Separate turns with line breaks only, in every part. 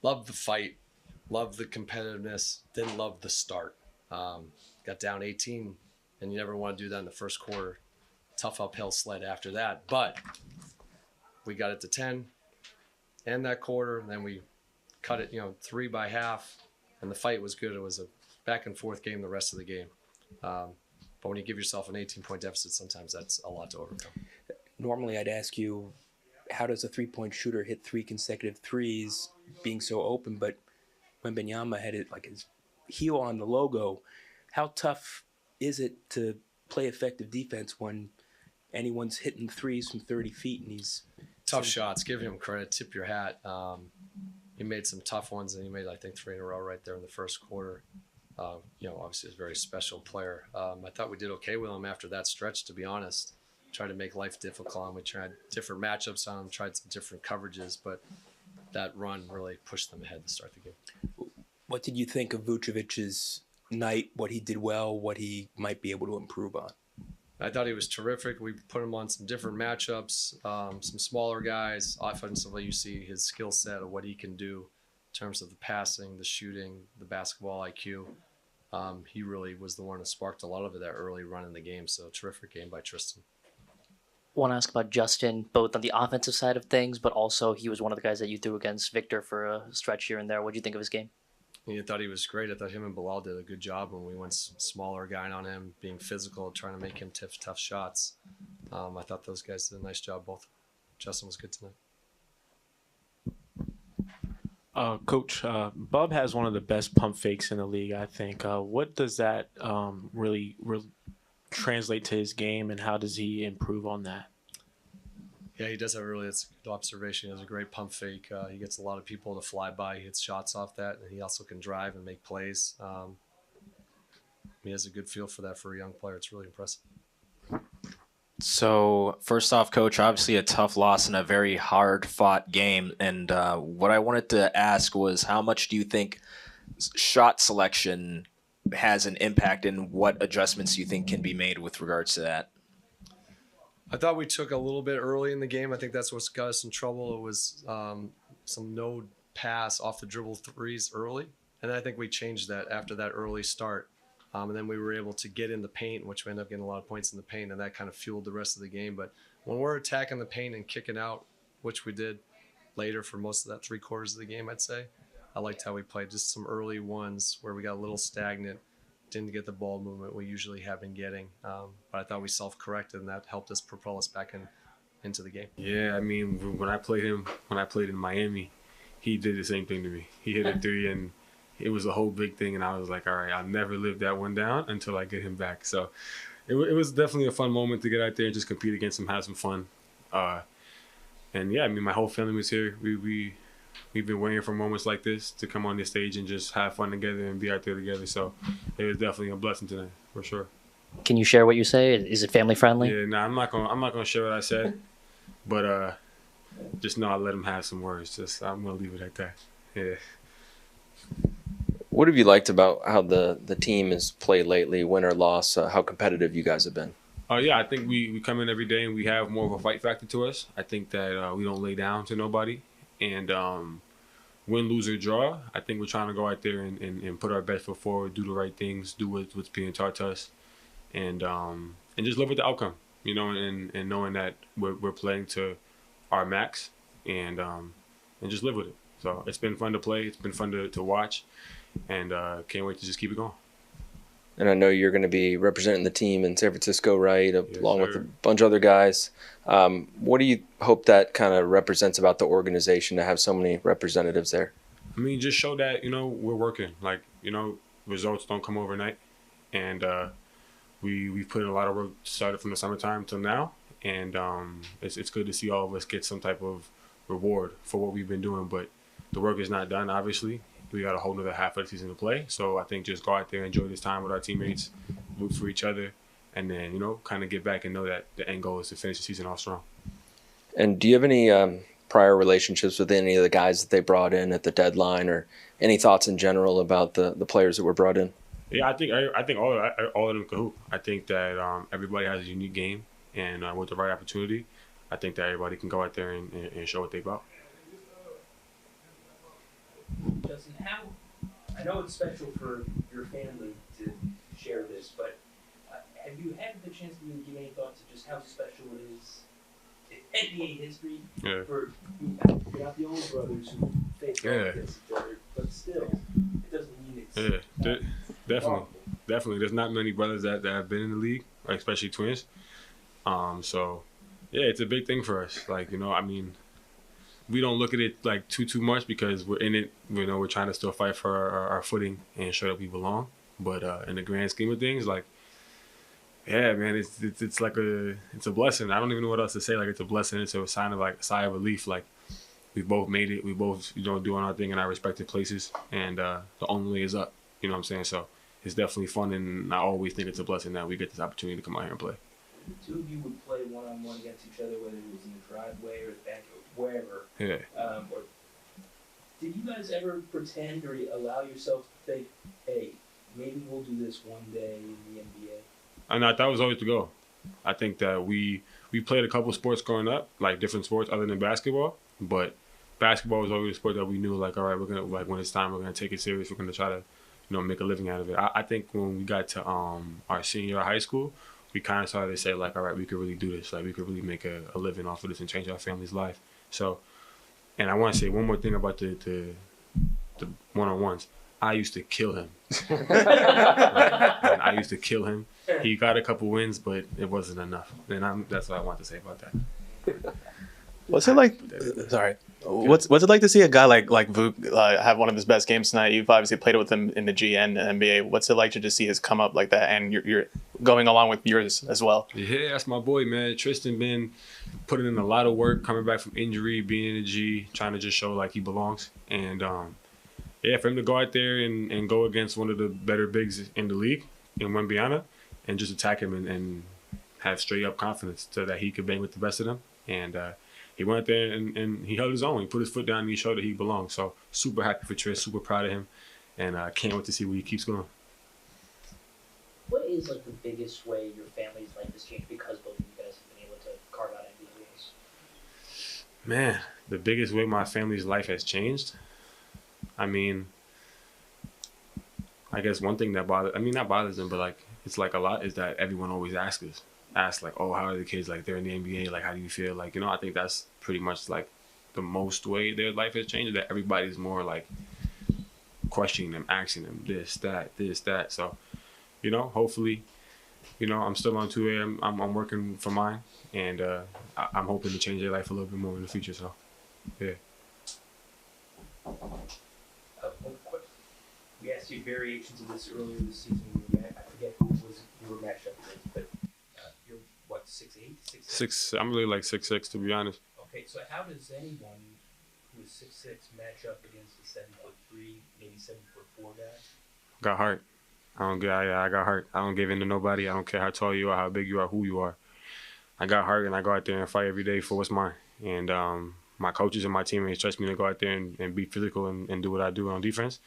Loved the fight, loved the competitiveness, didn't love the start. Got down 18, and you never want to do that in the first quarter. Tough uphill sled after that, but we got it to 10 and that quarter, and then we cut it, 3 by half, and the fight was good. It was a back and forth game the rest of the game. But when you give yourself an 18-point deficit, sometimes that's a lot to overcome.
Normally I'd ask you, how does a three-point shooter hit 3 consecutive threes being so open? But 𝗦𝗢𝗖𝗓𝗓 had it like his heel on the logo. How tough is it to play effective defense when anyone's hitting threes from 30 feet and he's...
Tough shots. Give him credit. Tip your hat. He made some tough ones, and he made, I think, 3 in a row right there in the first quarter. Obviously he's a very special player. I thought we did okay with him after that stretch, to be honest. Tried to make life difficult, and we tried different matchups on him, tried some different coverages, but that run really pushed them ahead to start the game.
What did you think of Vukcevic's night, what he did well, what he might be able to improve on?
I thought he was terrific. We put him on some different matchups, some smaller guys. Offensively, you see his skill set of what he can do in terms of the passing, the shooting, the basketball IQ. He really was the one that sparked a lot of that early run in the game, so terrific game by Tristan.
I want to ask about Justin, both on the offensive side of things, but also he was one of the guys that you threw against Victor for a stretch here and there. What did you think of his game?
I thought he was great. I thought him and Bilal did a good job when we went smaller guy on him, being physical, trying to make him tough shots. I thought those guys did a nice job both. Justin was good tonight.
Coach, Bub has one of the best pump fakes in the league, I think. What does that really translate to his game, and how does he improve on that?
Yeah, he does have it's a good observation. He has a great pump fake. He gets a lot of people to fly by. He hits shots off that, and he also can drive and make plays. He has a good feel for that for a young player. It's really impressive.
So, first off, Coach, obviously a tough loss in a very hard-fought game. And what I wanted to ask was, how much do you think shot selection has an impact, and what adjustments do you think can be made with regards to that?
I thought we took a little bit early in the game. I think that's what got us in trouble. It was some no pass off the dribble threes early. And I think we changed that after that early start. And then we were able to get in the paint, which we ended up getting a lot of points in the paint, and that kind of fueled the rest of the game. But when we're attacking the paint and kicking out, which we did later for most of that 3 quarters of the game, I'd say, I liked how we played. Just some early ones where we got a little stagnant, didn't get the ball movement we usually have been getting. But I thought we self-corrected, and that helped us propel us back into the game.
Yeah, I mean, when I played in Miami, he did the same thing to me. He hit a 3, and it was a whole big thing, and I was like, all right, I'll never live that one down until I get him back. So it was definitely a fun moment to get out there and just compete against him, have some fun. And yeah, I mean, my whole family was here. We've been waiting for moments like this to come on this stage and just have fun together and be out there together. So it was definitely a blessing tonight, for sure.
Can you share what you say? Is it family friendly?
Yeah, no, I'm not gonna share what I said, but just know I let him have some words. I'm gonna leave it at that. Yeah.
What have you liked about how the team has played lately, win or loss, how competitive you guys have been?
Yeah, I think we come in every day and we have more of a fight factor to us. I think that we don't lay down to nobody. And win, lose, or draw, I think we're trying to go out there and put our best foot forward, do the right things, do what's being taught to us, and just live with the outcome, and knowing that we're playing to our max, and just live with it. So it's been fun to play. It's been fun to watch, and can't wait to just keep it going.
And I know you're going to be representing the team in San Francisco, right, along
sir.
with a bunch of other guys. What do you hope that kind of represents about the organization to have so many representatives there?
I mean, just show that, we're working. Like, results don't come overnight. And we've put in a lot of work, started from the summertime till now. And it's good to see all of us get some type of reward for what we've been doing. But the work is not done, obviously. We got a whole other half of the season to play. So I think just go out there, enjoy this time with our teammates, root for each other, and then, kind of get back and know that the end goal is to finish the season off strong.
And do you have any prior relationships with any of the guys that they brought in at the deadline, or any thoughts in general about the players that were brought in?
Yeah, I think all of them can hoop. I think that everybody has a unique game, and with the right opportunity, I think that everybody can go out there and show what they're about.
Justin, how? I know it's special for your family to share this, but have you had the chance to really give any thought to just how special it is in NBA history for you're not the only brothers who face against each other, but still, it doesn't mean it's
definitely. There's not many brothers that have been in the league, especially twins. So yeah, it's a big thing for us. Like, you know, I mean, we don't look at it like too much because we're in it. You know, we're trying to still fight for our footing and show that we belong. But in the grand scheme of things, like, yeah, man, it's like it's a blessing. I don't even know what else to say. Like, it's a blessing. It's a sign of like a sigh of relief. Like, we both made it. We both, you know, doing our thing in our respective places, and the only way is up. You know what I'm saying? So it's definitely fun, and I always think it's a blessing that we get this opportunity to come out here and play.
The two of you would play one-on-one against each other, whether it was in the driveway or the back or wherever.
Yeah.
Or did you guys ever pretend or allow yourself to think, hey, maybe we'll do this one day in the NBA?
And that was always the goal. I think that we played a couple sports growing up, like different sports other than basketball, but basketball was always a sport that we knew, like, all right, we're gonna, like, when it's time, we're gonna take it serious. We're gonna try to, you know, make a living out of it. I think when we got to our senior year of high school, we kind of started to say, like, all right, we could really do this. Like, we could really make a living off of this and change our family's life. So, and I want to say one more thing about the one-on-ones. I used to kill him. I used to kill him. He got a couple wins, but it wasn't enough. And that's what I want to say about that.
What's it like? Sorry. What's it like to see a guy like Vuk have one of his best games tonight? You've obviously played with him in the G and NBA. What's it like to just see his come up like that, and you're going along with yours as well?
Yeah, that's my boy, man. Tristan been putting in a lot of work, coming back from injury, being in the G, trying to just show like he belongs. And yeah, for him to go out there and go against one of the better bigs in the league, in 𝗦𝗢𝗖𝗓, and just attack him and have straight up confidence so that he could bang with the best of them. And he went out there and he held his own. He put his foot down and he showed that he belongs. So super happy for Tris, super proud of him, and can't wait to see where he keeps going.
What is like the biggest way your family's life has changed because both of you guys have been able to carve out NBA wins?
Man, the biggest way my family's life has changed? I mean, I guess one thing that not bothers them, but like, it's like a lot, is that everyone always asks like, oh, how are the kids? Like, they're in the NBA. Like, how do you feel? Like, you know, I think that's pretty much like the most way their life has changed, that everybody's more like questioning them, asking them this, that. So, you know, hopefully, you know, I'm still on 2A. I'm working for mine, and I'm hoping to change their life a little bit more in the future. So, yeah.
We asked you variations of this earlier this season. I forget who it was you were matched up against, but you're what, 6'8", 6'6"?
I'm really like 6'6", to be honest.
Okay, so how does anyone who is 6'6" match up against a 7'3", maybe 7'4" guy?
Got heart. I got heart. I don't give in to nobody. I don't care how tall you are, how big you are, who you are. I got heart, and I go out there and fight every day for what's mine. And my coaches and my teammates trust me to go out there and be physical and do what I do on defense.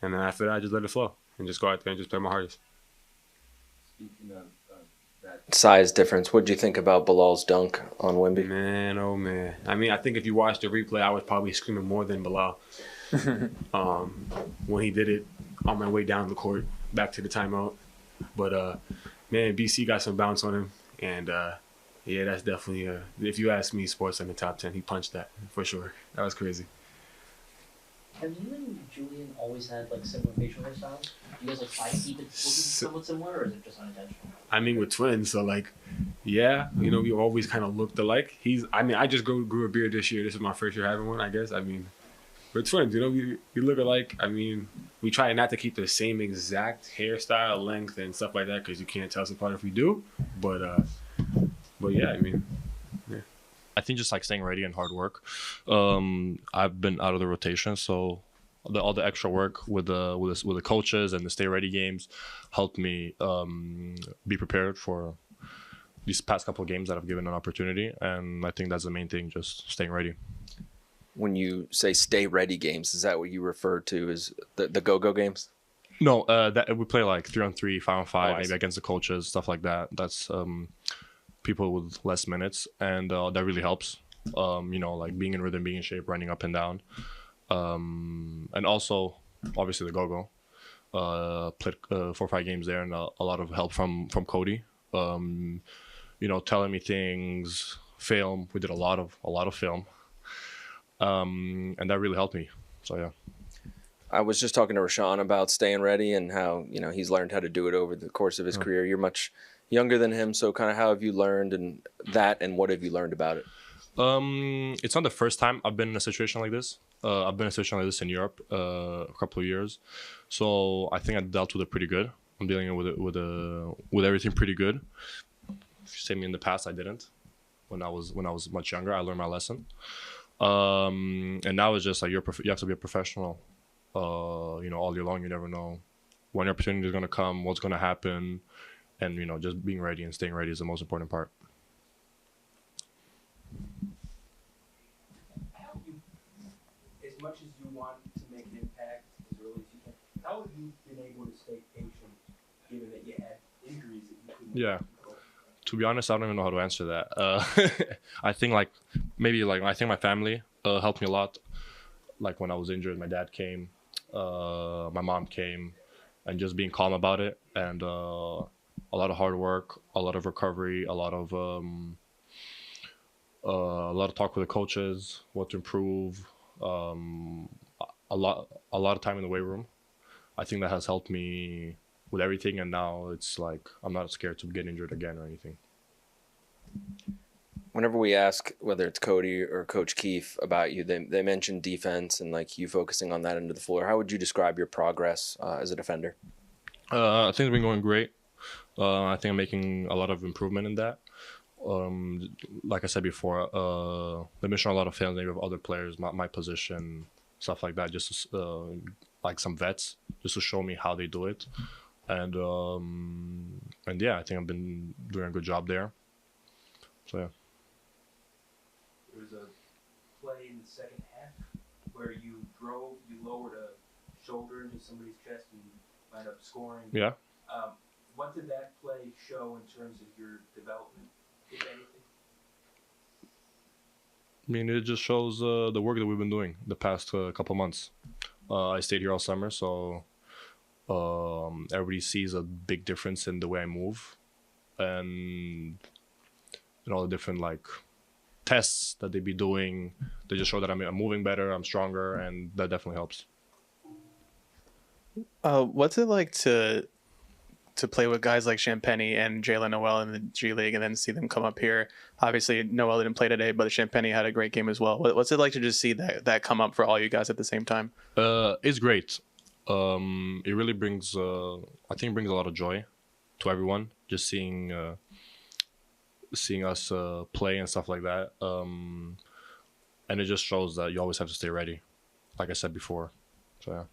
And then after that, I just let it flow and just go out there and just play my hardest.
Speaking of that size difference, what did you think about Bilal's dunk on Wemby?
Man, oh man. I mean, I think if you watched the replay, I was probably screaming more than Bilal. When he did it on my way down the court, back to the timeout. But, man, BC got some bounce on him. And, yeah, that's definitely, if you ask me, sports in the top 10, he punched that for sure. That was crazy.
Have you and Julian always had like similar facial hairstyles? Do you guys like try to keep it somewhat similar, or is it just unintentional?
I mean, we're twins, so like, yeah, you know, we always kind of looked alike. I just grew a beard this year. This is my first year having one, I guess. I mean, we're twins, you know, we look alike. I mean, we try not to keep the same exact hairstyle, length, and stuff like that, because you can't tell us apart if we do. But yeah, I mean, yeah.
I think just like staying ready and hard work. I've been out of the rotation, so all the extra work with the coaches and the stay ready games helped me be prepared for these past couple of games that I've given an opportunity, and I think that's the main thing, just staying ready.
When you say stay ready games, is that what you refer to as the go-go games?
No, that we play like 3-on-3, 5-on-5, maybe
see.
against the coaches, stuff like that. That's people with less minutes, and that really helps. You know, like being in rhythm, being in shape, running up and down. And also, obviously, the go-go. Played 4 or 5 games there, and a lot of help from Cody. Telling me things, film. We did a lot of film, and that really helped me. So yeah.
I was just talking to Rashawn about staying ready and how he's learned how to do it over the course of his career. You're much younger than him, so kind of how have you learned and what have you learned about it?
It's not the first time I've been in a situation like this. I've been in a situation like this in Europe a couple of years, so I think I dealt with it pretty good. I'm dealing with everything pretty good. If you say me in the past, I didn't. When I was much younger, I learned my lesson. And now it's just like you have to be a professional. All year long, you never know when your opportunity is going to come, what's going to happen, and just being ready and staying ready is the most important part.
As much as you want to make an impact as early as you can, how have you been able to stay patient given that you had injuries that you couldn't control?
To be honest, I don't even know how to answer that. I think I think my family helped me a lot. Like when I was injured, my dad came, my mom came, and just being calm about it, and a lot of hard work, a lot of recovery, a lot of talk with the coaches, what to improve, a lot of time in the weight room. I think that has helped me with everything, and now it's like I'm not scared to get injured again or anything.
Whenever we ask whether it's Cody or Coach Keefe about you, they mention defense and like you focusing on that end of the floor. How would you describe your progress as a defender?
I think it's been going great. I think I'm making a lot of improvement in that. Like I said before, they mention a lot of film of other players, my position, stuff like that, just like some vets, just to show me how they do it. And yeah, I think I've been doing a good job there. So yeah.
There was a play in the second half where you lowered a shoulder into somebody's chest and wound up scoring.
Yeah.
What did that play show in terms of your development, if anything?
I mean, it just shows the work that we've been doing the past couple months. I stayed here all summer, so everybody sees a big difference in the way I move, and all the different like tests that they be doing. They just show that I'm moving better, I'm stronger, and that definitely helps.
What's it like to play with guys like Champagnie and Jalen Noel in the G League and then see them come up here? Obviously, Noel didn't play today, but Champagnie had a great game as well. What's it like to just see that come up for all you guys at the same time?
It's great. It really brings, I think it brings a lot of joy to everyone, just seeing us play and stuff like that. And it just shows that you always have to stay ready, like I said before. So yeah.